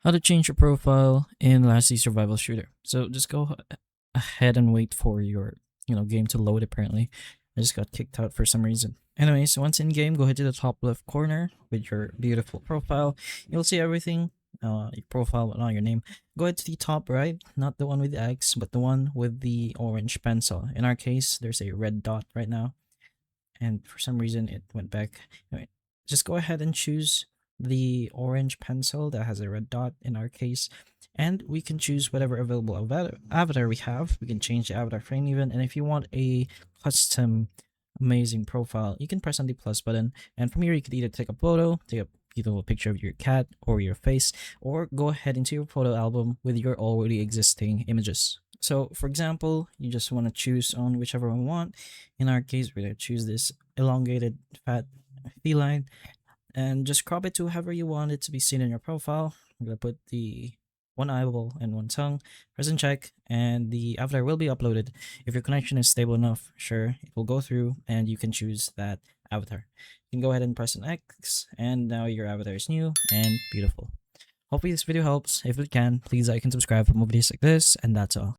How to change your profile in Last Day Survival Shooter. So just go ahead and wait for your game to load. Apparently, I just got kicked out for some reason. Anyways, once in game, go ahead to the top left corner with your beautiful profile. You'll see everything. Your profile, but not your name. Go ahead to the top right, not the one with the X, but the one with the orange pencil. In our case, there's a red dot right now, and for some reason it went back. Anyway, just go ahead and choose the orange pencil that has a red dot in our case, and we can choose whatever available avatar we have. We can change the avatar frame even, and if you want a custom amazing profile, you can press on the plus button, and from here you could either take a photo, take a beautiful picture of your cat or your face, or go ahead into your photo album with your already existing images. So for example, you just want to choose on whichever one you want. In our case, we're going to choose this elongated fat feline and just crop it to however you want it to be seen in your profile. I'm going to put the one eyeball and one tongue, press and check, and the avatar will be uploaded. If your connection is stable enough, sure, it will go through and you can choose that avatar. You can go ahead and press an X, and now your avatar is new and beautiful. Hopefully this video helps. If it can, please like and subscribe for more videos like this, and that's all.